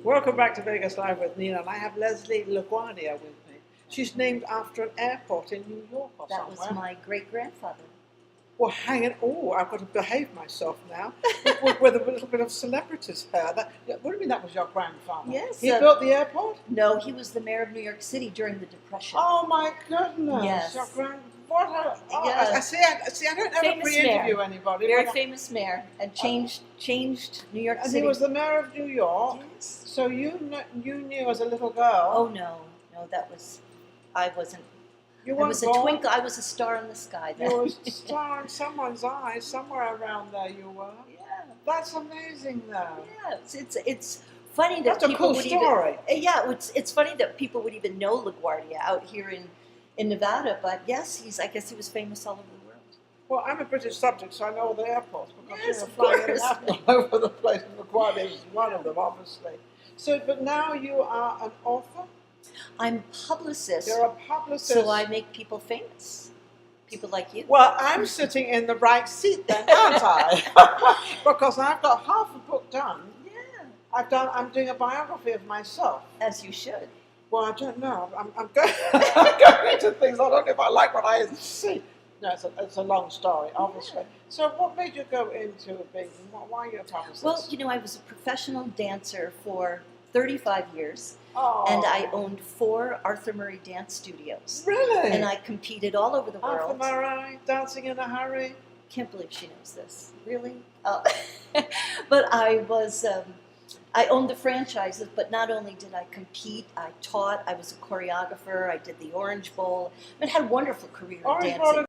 Welcome back to Vegas Live with Ninon. I have Leslie Laguardia with me. She's named after an airport in New York or That somewhere. was my great-grandfather. Well, hang it. Oh, I've got to behave myself now. with a little bit of celebrities here. What do you mean that was your grandfather? Yes. He built the airport? No, he was the mayor of New York City during the Depression. Oh, my goodness. Yes. Your what a... Oh, Yes. I don't ever Famous pre-interview mayor. anybody. Very famous mayor, and changed New York And City. he was the mayor of New York. Yes. So you knew as a little girl. Oh, no, that was... I wasn't... You I weren't was a born. twinkle. I was a star in the sky then. You were a star in someone's eye, somewhere around there you were. Yeah. That's amazing, though. Yeah, it's funny that That's a people cool would story. even... Yeah, it's funny that people would even know LaGuardia out here in Nevada, but yes, I guess he was famous all over the world. Well, I'm a British subject, so I know all the airports because Yes, you're of flying in and course. out all over the place, and LaGuardia is one of them, obviously. So, but now you are an author? I'm a publicist. You're a publicist. So I make people famous. People like you. Well, I'm sitting in the right seat then, aren't I? Because I've got half a book done. Yeah. I'm doing a biography of myself. As you should. Well, I don't know. I'm going, I'm going into things I don't know if I like what I see. No, it's a long story, obviously. Yeah. So what made you go into being, why are you a publicist? Well, I was a professional dancer for 35 years. Oh. And I owned 4 Arthur Murray dance studios. Really? And I competed all over the Arthur world. Murray, Dancing in a Hurry. Can't believe she knows this. Really? Oh. But I owned the franchises, but not only did I compete, I taught, I was a choreographer, I did the Orange Bowl. I had a wonderful career in Orange dancing. Bowl in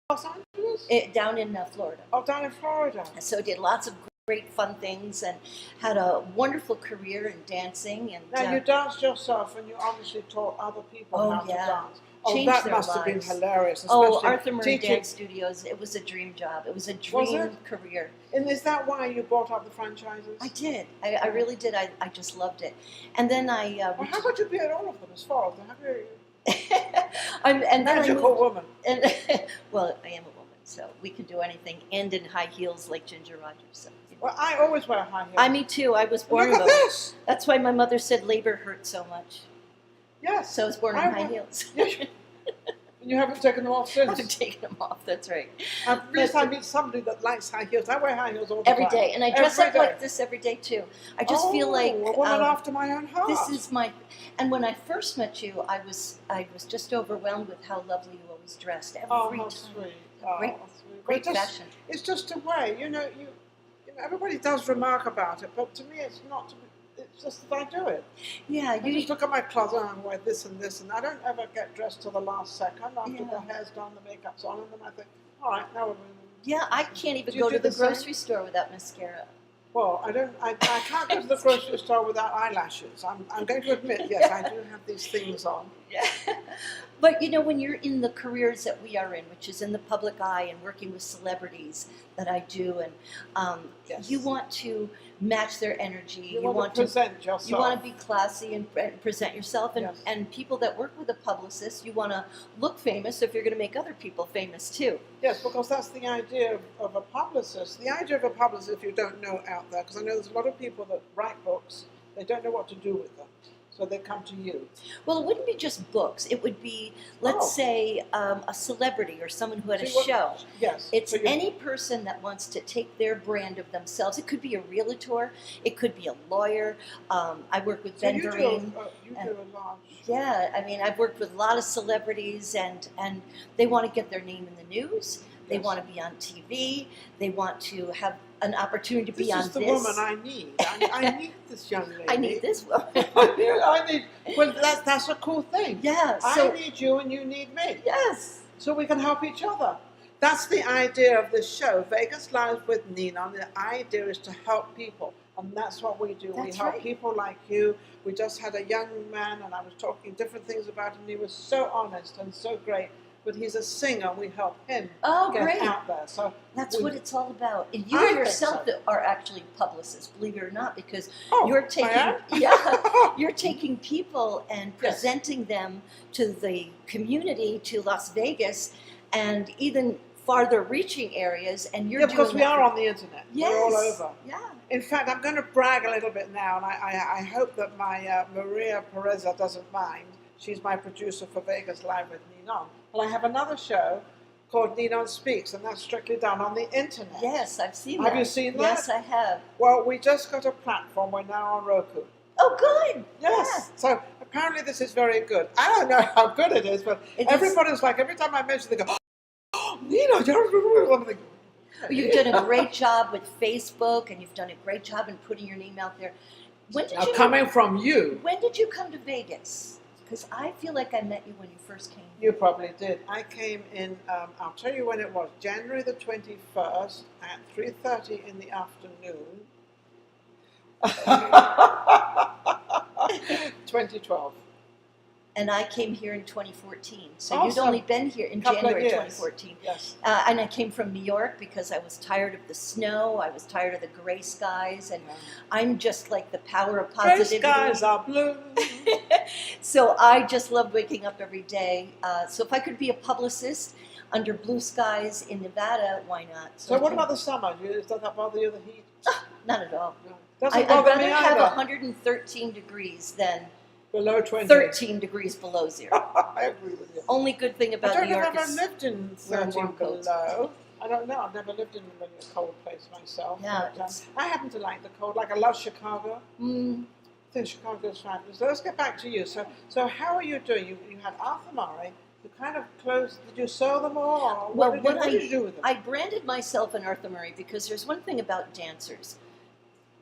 Los Angeles? Down in Florida. Oh, down in Florida. So I did lots of great fun things and had a wonderful career in dancing. And Now, you danced yourself and you obviously taught other people Oh, how yeah. to dance. Oh, Changed that their must have been lives. hilarious. Oh, especially Arthur Murray teaching. Dance Studios, it was a dream job. It was a Was dream it? career. And is that why you bought up the franchises? I did. I really did. I just loved it. And then Well, how about you be at all of them as far as have you? and then I Magical moved, woman. and well, I am a woman, so we can do anything, and in high heels like Ginger Rogers. So, Well, I always wear high heels. me too. I was born Look at with them. this. That's why my mother said labor hurt so much. Yes. So I was born in I high wa- heels. And you haven't taken them off since. I've taken them off. That's right. At least I meet somebody that likes high heels. I wear high heels all the Every time. day, and I dress Every up day. like this every day too. I just feel like a woman after my own heart. this is my. And when I first met you, I was just overwhelmed with how lovely you always dressed every how time. sweet. Great- sweet. Great But fashion. It's just a way, you know. Everybody does remark about it, but to me, it's not. It's just that I do it. Yeah, I just look at my closet and I wear this and this, and I don't ever get dressed till the last second after Yeah. the hair's done, the makeup's on, and then I think, all right, now we're moving. Yeah, I can't even Do you go do to the the same? grocery store without mascara. Well, I can't go to the grocery store without eyelashes. I'm going to admit, yes, I do have these things on. Yeah. But when you're in the careers that we are in, which is in the public eye and working with celebrities that I do, and Yes. you want to match their energy. You want to present yourself. You want to be classy and present yourself, and, Yes. and people that work with a publicist, you want to look famous if you're going to make other people famous too. Yes, because that's the idea of a publicist. The idea of a publicist, if you don't know out there, because I know there's a lot of people that write books, they don't know what to do with them. So they come to you. Well, it wouldn't be just books. It would be, let's say, a celebrity or someone who had a show. Yes. It's so any person that wants to take their brand of themselves. It could be a realtor. It could be a lawyer. I work with Ben you Vere. do a large... Yeah, I mean, I've worked with a lot of celebrities, and they want to get their name in the news. They Yes. want to be on TV. They want to have an opportunity to be on This is the woman I need. I need this young lady. I need this woman. I need. Well, that's a cool thing. Yeah. I need you and you need me. Yes. So we can help each other. That's the idea of this show, Vegas Live with Ninon. The idea is to help people, and that's what we do. We That's help right. people like you. We just had a young man, and I was talking different things about him. He was so honest and so great. But he's a singer. We help him Oh, get great. out there. So That's what it's all about. And I you think yourself so. are actually publicists, believe it or not, because Oh, you're taking I am? you're taking people and presenting them to the community, to Las Vegas, and even farther reaching areas, and you're Yeah, doing because we that are for- on the internet. Yes. We're all over. Yeah. In fact, I'm going to brag a little bit now, and I hope that my Maria Pureza doesn't mind. She's my producer for Vegas Live with Ninon. But I have another show called Ninon Speaks, and that's strictly done on the internet. Yes, I've seen that. Have you seen that? Yes, I have. Well, we just got a platform. We're now on Roku. Oh, good. Yes. So apparently this is very good. I don't know how good it is, but everybody's like, every time I mention it, they go, oh, Ninon, I'm thinking, You've done a great job with Facebook, and you've done a great job in putting your name out there. When did now, you coming from you. When did you come to Vegas? Because I feel like I met you when you first came. You probably did. I came in, I'll tell you when it was, January the 21st at 3:30 in the afternoon. 2012. And I came here in 2014. So Awesome. you'd only been here in Couple of January years. 2014. Yes. And I came from New York because I was tired of the snow. I was tired of the gray skies. And I'm just like the power of Gray positivity. skies are blue. So I just love waking up every day. So if I could be a publicist under blue skies in Nevada, why not? So what about the summer? Does that bother you, the heat? Not at all. No. Doesn't I'd bother rather me have either. 113 degrees than Below 20. 13 degrees below zero. I agree with you. Only good thing I about don't New know if York I've ever is lived in wearing 13 warm coats. below. I don't know. I've never lived in a really cold place myself. Yeah, But, it's- I happen to like the cold. Like I love Chicago. Mm, I think Chicago is fabulous. So let's get back to you. So how are you doing? You had Arthur Murray. You kind of closed. Did you sew them all? Or Well, what did you do with them? I branded myself an Arthur Murray because there's one thing about dancers.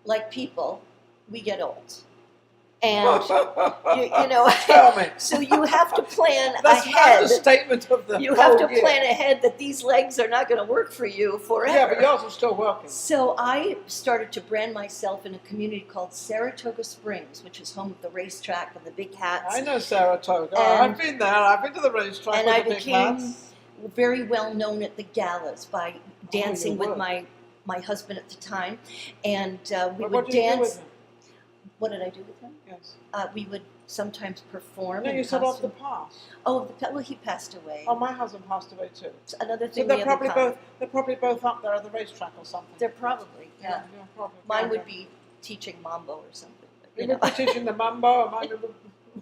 Like people, we get old. And, you know, Tell me. so you have to plan That's ahead. not the statement of the You have to whole year. plan ahead that these legs are not going to work for you forever. Yeah, but yours are still working. So I started to brand myself in a community called Saratoga Springs, which is home of the racetrack and the big hats. I know Saratoga. And- I've been there. I've been to the racetrack and with I the big became hats. very well known at the galas by dancing you with were. my husband at the time, and we What would did you do dance. with them? What did I do with him? Yes. We would sometimes perform. No, in you said off the costume. pass. Well, he passed away. Oh, my husband passed away too. It's another So thing. they're we have probably in common. both up there at the racetrack or something. They're probably yeah. Probably. Mine Yeah. would be teaching mambo or something. But, You you know. would be teaching the mambo, and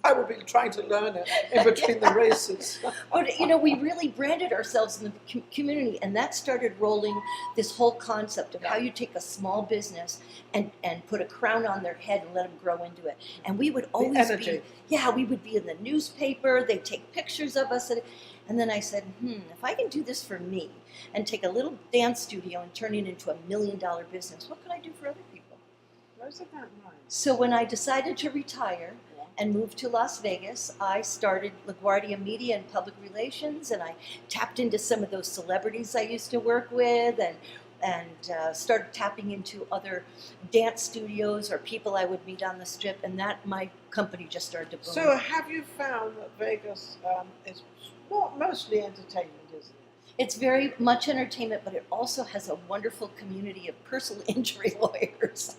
I would be trying to learn it in between the races. But you know, we really branded ourselves in the community, and that started rolling this whole concept of how you take a small business and put a crown on their head and let them grow into it. And we would always energy. we would be in the newspaper. They'd take pictures of us, and then I said, if I can do this for me and take a little dance studio and turn it into $1 million business, what can I do for other people? Those are not nice. So when I decided to retire and moved to Las Vegas, I started Laguardia Media and Public Relations, and I tapped into some of those celebrities I used to work with, and started tapping into other dance studios or people I would meet on the strip, and that my company just started to boom. So have you found that Vegas is mostly entertainment, isn't it? It's very much entertainment, but it also has a wonderful community of personal injury lawyers.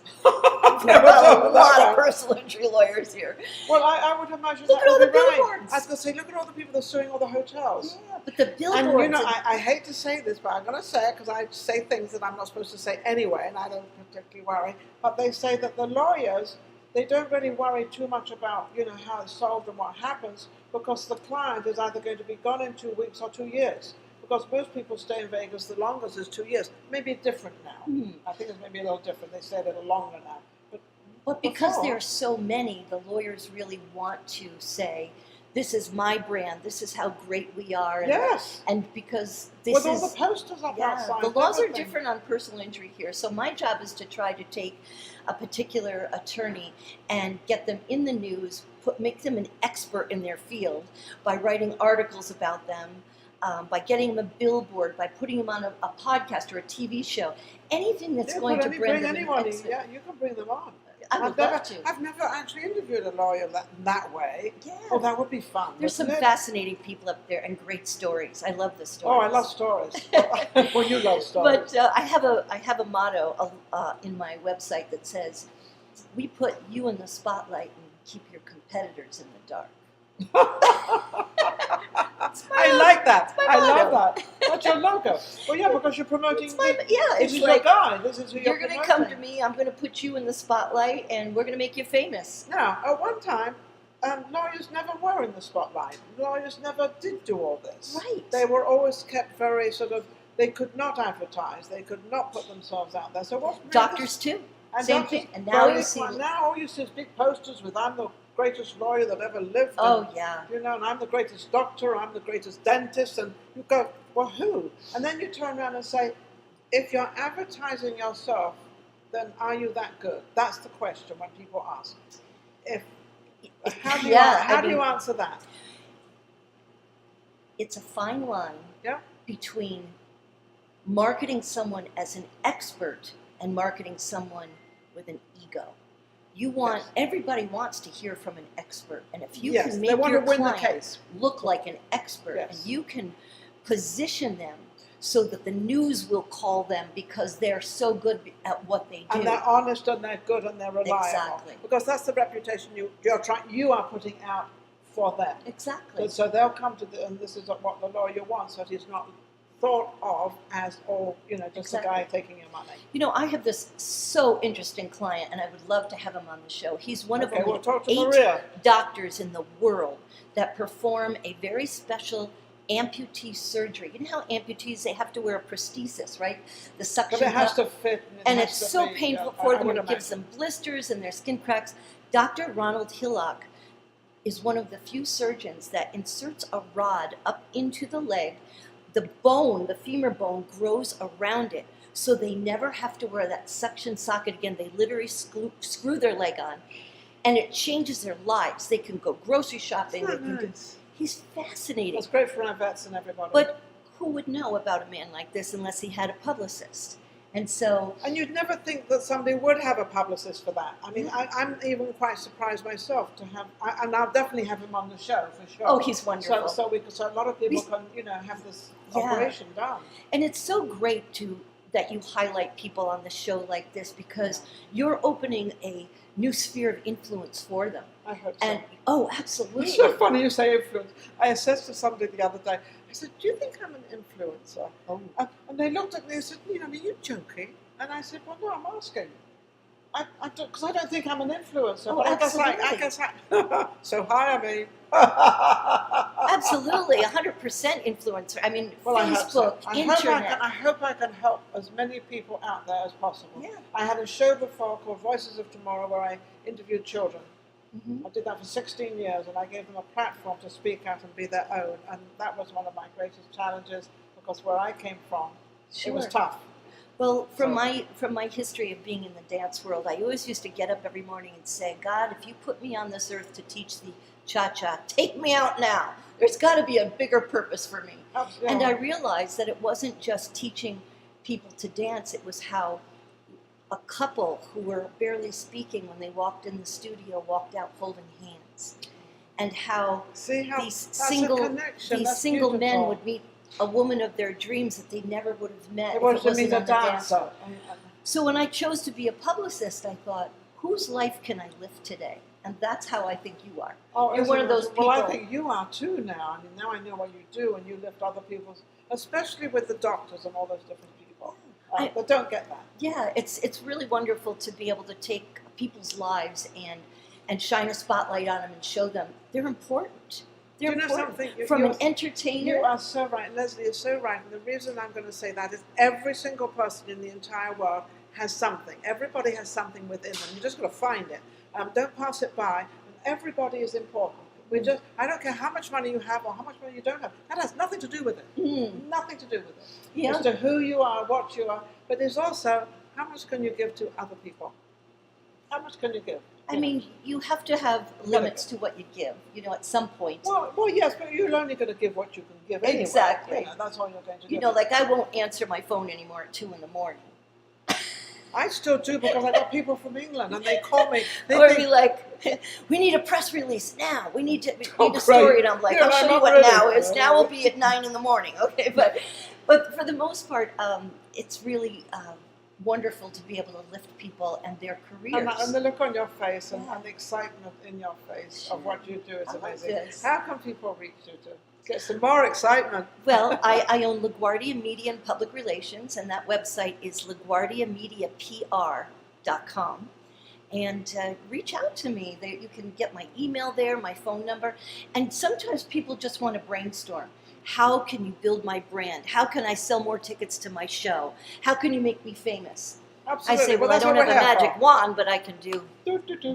There are a lot of personal injury lawyers here. Well, I would imagine Look that at all would the be right. billboards. I was going to say, look at all the people that are suing all the hotels. Yeah, but the billboards. And you know, I hate to say this, but I'm going to say it because I say things that I'm not supposed to say anyway, and I don't particularly worry. But they say that the lawyers, they don't really worry too much about, you know, how it's solved and what happens, because the client is either going to be gone in 2 weeks or 2 years. Because most people stay in Vegas, the longest is 2 years. Maybe different now. I think it's maybe a little different. They stay a little longer now. But because before- there are so many, the lawyers really want to say, this is my brand, this is how great we are. And, Yes. and because this With is... all the posters up outside. the laws are everything. different on personal injury here. So my job is to try to take a particular attorney and get them in the news, make them an expert in their field by writing articles about them, by getting them a billboard, by putting them on a podcast or a TV show, anything that's going to bring them anyone. an expert. Yeah, you can bring them on. I would love to. I've never actually interviewed a lawyer that way. Yeah. Oh, that would be fun. There's some wouldn't it? fascinating people up there and great stories. I love the Oh, stories. I love stories. Well, you love stories. But I have a motto in my website that says, "We put you in the spotlight and keep your competitors in the dark." I like that. my I love motto. that. What's your logo? Well, yeah, because you're promoting. It's my, yeah, This it's is like, your guy. This is who you're you're going to promoting. come to me, I'm going to put you in the spotlight, and we're going to make you famous. Now, at one time, lawyers never were in the spotlight. Lawyers never did do all this. Right. They were always kept very sort of. They could not advertise. They could not put themselves out there. So what? Really Doctors too. and Same doctors, thing. And now very you see. now all you see is big posters with "I'm the greatest lawyer that ever lived." Oh and, yeah. you know, and I'm the greatest doctor. I'm the greatest dentist. And you go, well, who? And then you turn around and say, if you're advertising yourself, then are you that good? That's the question when people ask. How do you answer that? It's a fine line Yeah. between marketing someone as an expert and marketing someone with an ego. You want Yes. Everybody wants to hear from an expert, and if you Yes, can they make want your to win the client case. look like an expert, Yes. and you can position them so that the news will call them because they're so good at what they do. And they're honest and they're good and they're reliable. Exactly. Because that's the reputation you are putting out for them. Exactly. So they'll come to and this is what the lawyer wants, that he's not thought of as just a guy taking your money. You know, I have this so interesting client, and I would love to have him on the show. He's one of Okay, only we'll talk to 8 Maria. doctors in the world that perform a very special amputee surgery. You know how amputees, they have to wear a prosthesis, right? The suction But it has cup. to fit. And has it's to so be, painful yeah, for I them, would and it gives imagine. them blisters and their skin cracks. Dr. Ronald Hillock is one of the few surgeons that inserts a rod up into the leg. The bone, the femur bone, grows around it, so they never have to wear that suction socket again. They literally screw their leg on, and it changes their lives. They can go grocery shopping. They can do. He's fascinating. It's great for our vets and everybody. But who would know about a man like this unless he had a publicist? And so, and you'd never think that somebody would have a publicist for that. I mean, I'm even quite surprised myself to have, and I'll definitely have him on the show for sure. oh, he's wonderful. So a lot of people can, have this operation done. And it's so great that you highlight people on the show like this, because you're opening a new sphere of influence for them. I hope so. And oh, absolutely. It's so funny you say influence. I said to somebody the other day, I said, do you think I'm an influencer? Oh. And they looked at me and said, are you joking? And I said, well, no, I'm asking. Because I don't think I'm an influencer. Oh, but absolutely. I guess so hire me. Absolutely, 100% influencer. I mean, Well, Facebook, internet. I hope I can help as many people out there as possible. Yeah. I had a show before called Voices of Tomorrow where I interviewed children. Mhm. I did that for 16 years, and I gave them a platform to speak out and be their own. And that was one of my greatest challenges, because where I came from, it was Sure. tough. Well, from my history of being in the dance world, I always used to get up every morning and say, God, if you put me on this earth to teach the cha-cha, take me out now. There's got to be a bigger purpose for me. Absolutely. And I realized that it wasn't just teaching people to dance, it was how a couple who were barely speaking when they walked in the studio walked out holding hands. And how See how these that's single a connection. these That's single men beautiful. would meet a woman of their dreams that they never would have met It if it was to wasn't meet a on the dance dancer. floor. So when I chose to be a publicist, I thought, whose life can I live today? And that's how I think you are. Oh, You're one of those Well, I people- think you are too now. I mean, now I know what you do, and you lift other people's, especially with the doctors and all those different people. But don't get that. Yeah, it's really wonderful to be able to take people's lives and shine a spotlight on them and show them they're important. They're Do you know important. something? From an You entertainer. are so right. Leslie is so right. And the reason I'm going to say that is every single person in the entire world has something. Everybody has something within them. You just got to find it. Don't pass it by. And everybody is important. I don't care how much money you have or how much money you don't have. That has nothing to do with it. Nothing to do with it. Yeah. As to who you are, what you are. But there's also, how much can you give to other people? How much can you give? I mean, you have to have limits to what you give, at some point. Well, yes, but you're only going to give what you can give anyway. Exactly. That's all you're going to do. Like I won't answer my phone anymore at 2 a.m. I still do, because I got people from England and they call me. They Or think, be like, we need a press release now. We need Oh, a story. great. And I'm like, Yeah, I'll show I'm you what ready. now is. Now will be at 9 a.m. Okay, but for the most part, it's really wonderful to be able to lift people and their careers. And the look on your face and, Yeah. and the excitement in your face of what you do is I love amazing. this. How can people reach you to get some more excitement? Well, I own LaGuardia Media and Public Relations, and that website is laguardiamediapr.com. And reach out to me. You can get my email there, my phone number. And sometimes people just want to brainstorm. How can you build my brand? How can I sell more tickets to my show? How can you make me famous? Absolutely. I say, well, I that's don't what have a we're here magic for. wand, but I can do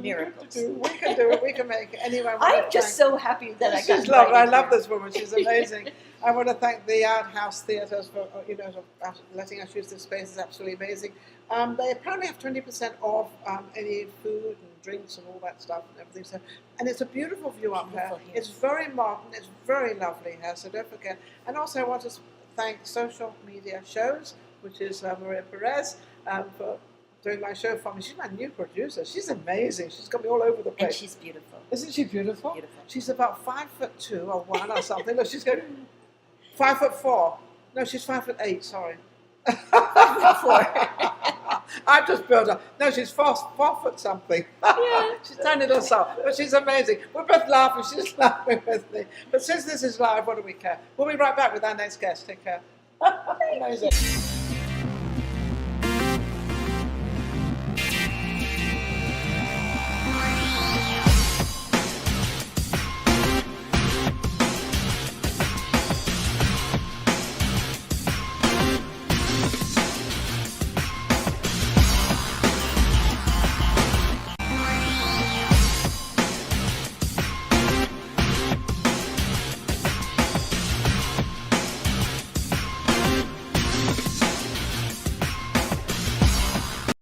miracles. We can do it. We can make it. Anyway, I'm just so happy that I got She's lovely. I invited love here. this woman. She's amazing. I want to thank the Art House Theatres for letting us use this space. It's absolutely amazing. They apparently have 20% off any food and drinks and all that stuff and everything. So, and it's a beautiful view up there. Beautiful here. It's very modern. It's very lovely here. So don't forget. And also, I want to thank Social Media Shows, which is Maria Pureza, for doing my show for me. She's my new producer. She's amazing. She's got me all over the place. And she's beautiful. Isn't she beautiful? Beautiful. She's about 5'2" or 1 or something. Look, she's going 5'4". No, she's 5'8". Sorry. 5'4". I've just built her. No, she's 4 foot something. Yeah. She's tiny little soul, but she's amazing. We're both laughing. She's laughing with me. But since this is live, what do we care? We'll be right back with our next guest. Take care. Amazing.